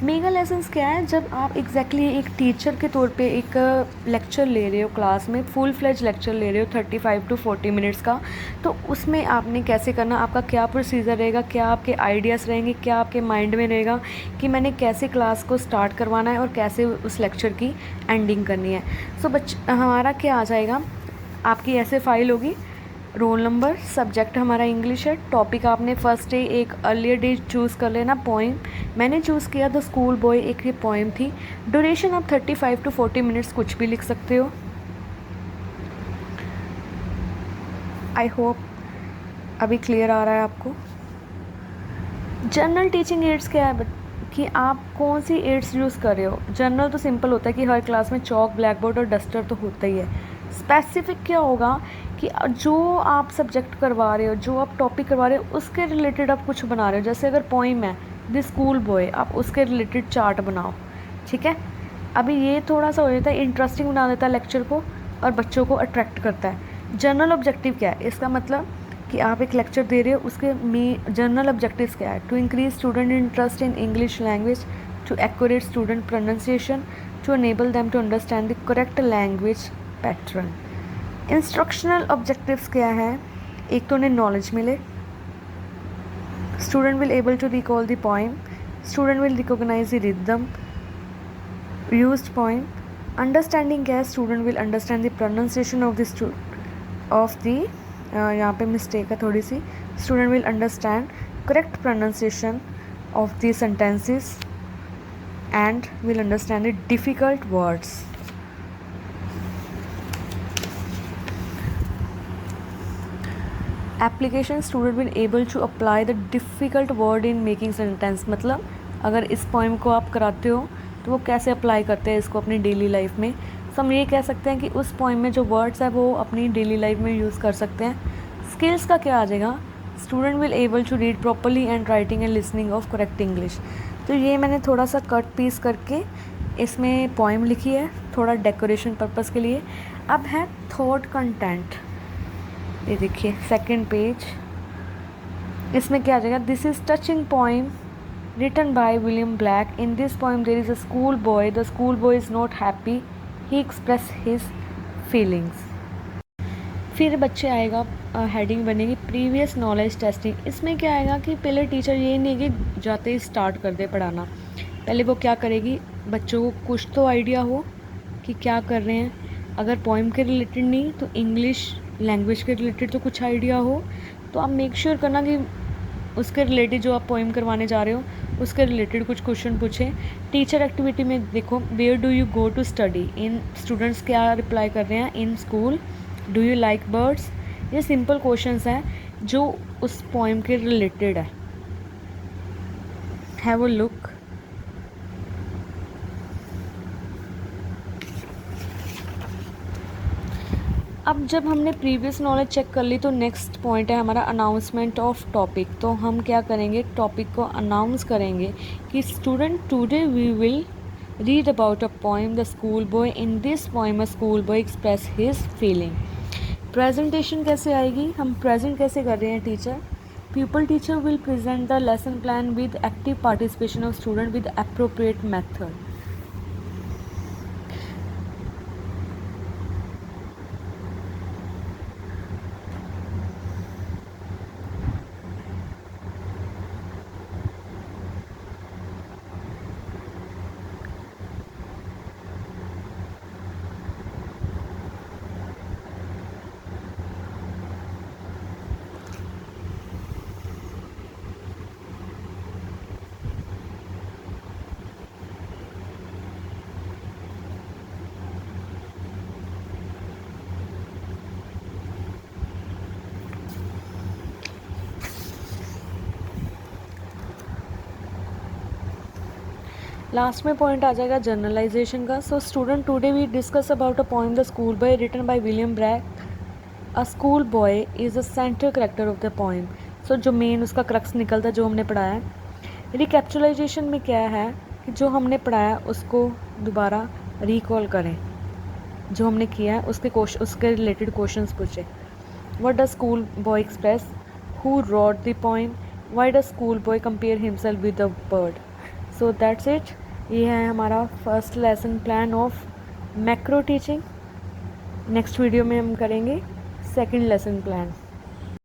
Mega lessons क्या है, जब आप एग्जैक्टली एक टीचर के तौर पे एक लेक्चर ले रहे हो क्लास में, फुल फ्लेज लेक्चर ले रहे हो 35 to 40 मिनट्स का, तो उसमें आपने कैसे करना, आपका क्या प्रोसीजर रहेगा, क्या आपके आइडियाज़ रहेंगे, क्या आपके माइंड में रहेगा कि मैंने कैसे क्लास को स्टार्ट करवाना है और कैसे उस लेक्चर की एंडिंग करनी है। सो हमारा क्या आ जाएगा, आपकी ऐसे फाइल होगी, रोल नंबर, सब्जेक्ट हमारा इंग्लिश है, टॉपिक आपने फर्स्ट डे एक अर्लियर डे चूज़ कर लेना, पोइम मैंने चूज़ किया द स्कूल बॉय, एक ये पोइम थी। ड्यूरेशन आप 35 to 40 मिनट्स कुछ भी लिख सकते हो। आई होप अभी क्लियर आ रहा है आपको। जनरल टीचिंग एड्स क्या है कि आप कौन सी एड्स यूज़ कर रहे हो। जनरल तो सिंपल होता है कि हर क्लास में चॉक, ब्लैक बोर्ड और डस्टर तो होता ही है। स्पेसिफिक क्या होगा कि जो आप सब्जेक्ट करवा रहे हो, जो आप टॉपिक करवा रहे हो, उसके रिलेटेड आप कुछ बना रहे हो। जैसे अगर पोइम है द स्कूल बॉय, आप उसके रिलेटेड चार्ट बनाओ, ठीक है। अभी ये थोड़ा सा हो जाता है, इंटरेस्टिंग बना देता है लेक्चर को और बच्चों को अट्रैक्ट करता है। जनरल ऑब्जेक्टिव क्या है, इसका मतलब कि आप एक लेक्चर दे रहे हो, उसके जनरल ऑब्जेक्टिव्स क्या है, to increase student interest in English language, to accurate student pronunciation, to enable them to understand the correct language pattern. Instructional objectives क्या है, एक तो उन्हें नॉलेज मिले, student will able to recall the poem, student will recognise the rhythm used poem. Understanding क्या है, student will understand the pronunciation of the यहाँ पे मिस्टेक है थोड़ी सी, student will understand correct pronunciation of the sentences and will understand the difficult words. Application, student will able to apply the difficult word in making sentence. मतलब अगर इस poem को आप कराते हो तो वो कैसे अप्लाई करते हैं इसको अपनी डेली लाइफ में। सो हम ये कह सकते हैं कि उस पोइम में जो वर्ड्स है वो अपनी डेली लाइफ में यूज़ कर सकते हैं। स्किल्स का क्या आ जाएगा, student will able to read properly and writing and listening of correct English. तो ये मैंने थोड़ा सा कट पीस करके इसमें पोइम लिखी है, थोड़ा डेकोरेशन पर्पज़ के लिए। अब है थॉट कंटेंट, ये देखिए सेकंड पेज, इसमें क्या आ जाएगा, this is touching poem written by William Black. In this poem there is a school boy. The school boy is not happy. He express his feelings. फिर बच्चे आएगा, हेडिंग बनेगी प्रीवियस नॉलेज टेस्टिंग। इसमें क्या आएगा कि पहले टीचर ये नहीं कि जाते ही स्टार्ट कर दे पढ़ाना, पहले वो क्या करेगी, बच्चों को कुछ तो आइडिया हो कि क्या कर रहे हैं। अगर पोइम के रिलेटेड नहीं तो इंग्लिश लैंग्वेज के रिलेटेड तो कुछ आइडिया हो, तो आप मेक श्योर करना कि उसके रिलेटेड जो आप पोइम करवाने जा रहे हो उसके रिलेटेड कुछ क्वेश्चन पूछें। टीचर एक्टिविटी में देखो, where do you go to study, इन स्टूडेंट्स क्या रिप्लाई कर रहे हैं, in school. Do you like birds. ये सिंपल क्वेश्चंस हैं जो उस पोइम के रिलेटेड है। Have a look. अब जब हमने प्रीवियस नॉलेज चेक कर ली तो नेक्स्ट पॉइंट है हमारा अनाउंसमेंट ऑफ टॉपिक। तो हम क्या करेंगे, टॉपिक को अनाउंस करेंगे कि student today we will read about a poem the school boy. In this poem a school boy express his feeling. Presentation कैसे आएगी, हम प्रेजेंट कैसे कर रहे हैं teacher, people teacher will present the lesson plan with active participation of student with appropriate method. Last में point आ जाएगा जनरलाइजेशन का। So student today we discuss about a poem the school boy written by William black. A school boy is a central character of the poem. So जो main उसका crux निकलता है जो हमने पढ़ाया है। रिकैप्चुलाइजेशन में क्या है कि जो हमने पढ़ाया उसको दोबारा रिकॉल करें, जो हमने किया है उसके रिलेटेड क्वेश्चंस पूछे। What does school boy express, who rot the poem, why does school boy compare himself with the bird. So that's it, ये है हमारा first lesson plan of macro teaching. Next video में हम करेंगे second lesson plan.